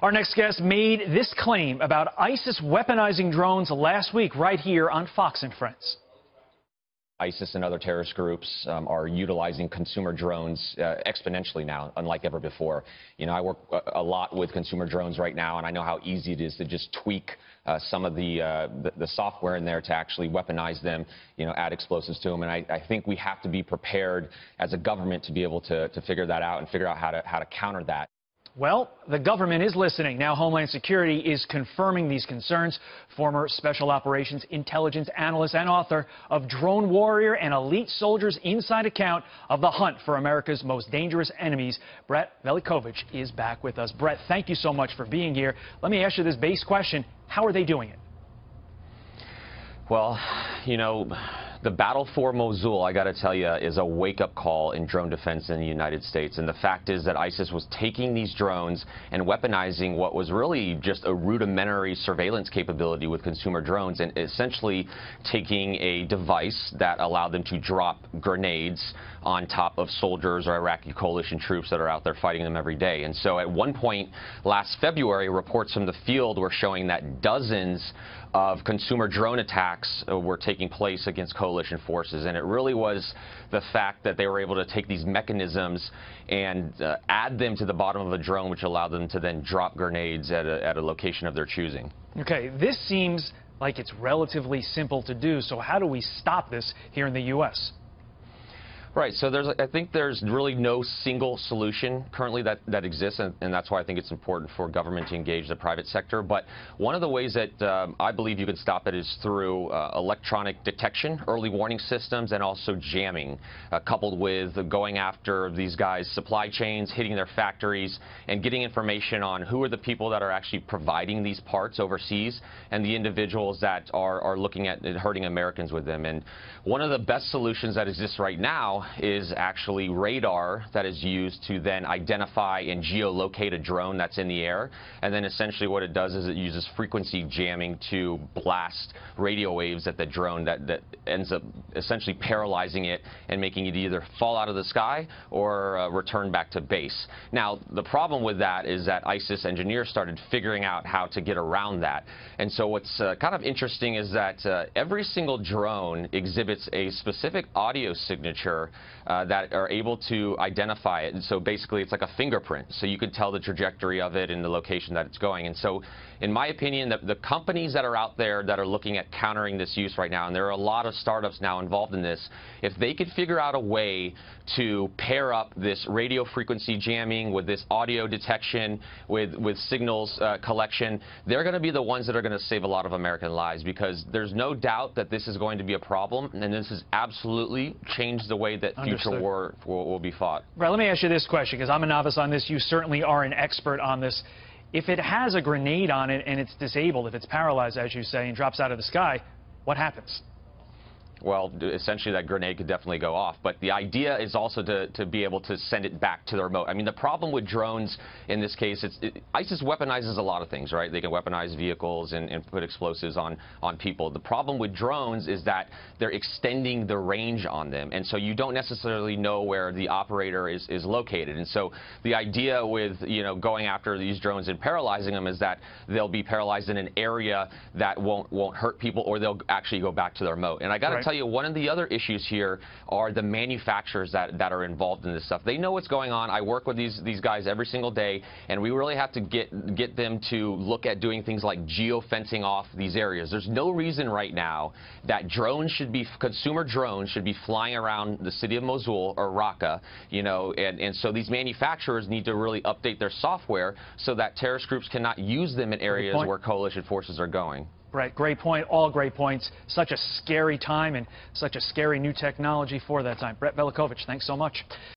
Our next guest made this claim about ISIS weaponizing drones last week right here on Fox and Friends. ISIS and other terrorist groups are utilizing consumer drones exponentially now, unlike ever before. You know, I work a lot with consumer drones right now, and I know how easy it is to just tweak some of the software in there to actually weaponize them, you know, add explosives to them. And I think we have to be prepared as a government to be able to figure that out and figure out how to counter that. Well, the government is listening. Now Homeland Security is confirming these concerns. Former Special Operations Intelligence Analyst and author of Drone Warrior and Elite Soldiers Inside Account of the Hunt for America's Most Dangerous Enemies, Brett Velikovich, is back with us. Brett, thank you so much for being here. Let me ask you this base question. How are they doing it? Well, you know, the battle for Mosul, I got to tell you, is a wake-up call in drone defense in the United States. And the fact is that ISIS was taking these drones and weaponizing what was really just a rudimentary surveillance capability with consumer drones, and essentially taking a device that allowed them to drop grenades on top of soldiers or Iraqi coalition troops that are out there fighting them every day. And so at one point last February, reports from the field were showing that dozens of consumer drone attacks were taking place against coalition forces, and it really was the fact that they were able to take these mechanisms and add them to the bottom of a drone, which allowed them to then drop grenades at a location of their choosing. Okay, this seems like it's relatively simple to do, so how do we stop this here in the U.S.? Right, so I think there's really no single solution currently that exists, and that's why I think it's important for government to engage the private sector. But one of the ways that I believe you could stop it is through electronic detection, early warning systems, and also jamming, coupled with going after these guys' supply chains, hitting their factories, and getting information on who are the people that are actually providing these parts overseas and the individuals that are looking at hurting Americans with them. And one of the best solutions that exists right now is actually radar that is used to then identify and geolocate a drone that's in the air. And then essentially what it does is it uses frequency jamming to blast radio waves at the drone that ends up essentially paralyzing it and making it either fall out of the sky or return back to base. Now, the problem with that is that ISIS engineers started figuring out how to get around that. And so what's kind of interesting is that every single drone exhibits a specific audio signature that are able to identify it. And so basically it's like a fingerprint, so you can tell the trajectory of it and the location that it's going. And so in my opinion, the companies that are out there that are looking at countering this use right now, and there are a lot of startups now involved in this, if they could figure out a way to pair up this radio frequency jamming with this audio detection, with signals collection, they're going to be the ones that are going to save a lot of American lives, because there's no doubt that this is going to be a problem, and this has absolutely changed the way that future war will be fought. Right, let me ask you this question, because I'm a novice on this. You certainly are an expert on this. If it has a grenade on it and it's disabled, if it's paralyzed, as you say, and drops out of the sky, what happens? Well, essentially that grenade could definitely go off, but the idea is also to be able to send it back to the remote. I mean, the problem with drones in this case, ISIS weaponizes a lot of things, right? They can weaponize vehicles and put explosives on people. The problem with drones is that they're extending the range on them, and so you don't necessarily know where the operator is located. And so the idea with, you know, going after these drones and paralyzing them is that they'll be paralyzed in an area that won't hurt people, or they'll actually go back to the remote. And I got to tell you, one of the other issues here are the manufacturers that are involved in this stuff. They know what's going on. I work with these guys every single day, and we really have to get them to look at doing things like geo-fencing off these areas. There's no reason right now that consumer drones should be flying around the city of Mosul or Raqqa, you know, and so these manufacturers need to really update their software so that terrorist groups cannot use them in areas where coalition forces are going. Right, great point, all great points. Such a scary time and such a scary new technology for that time. Brett Velikovich, thanks so much.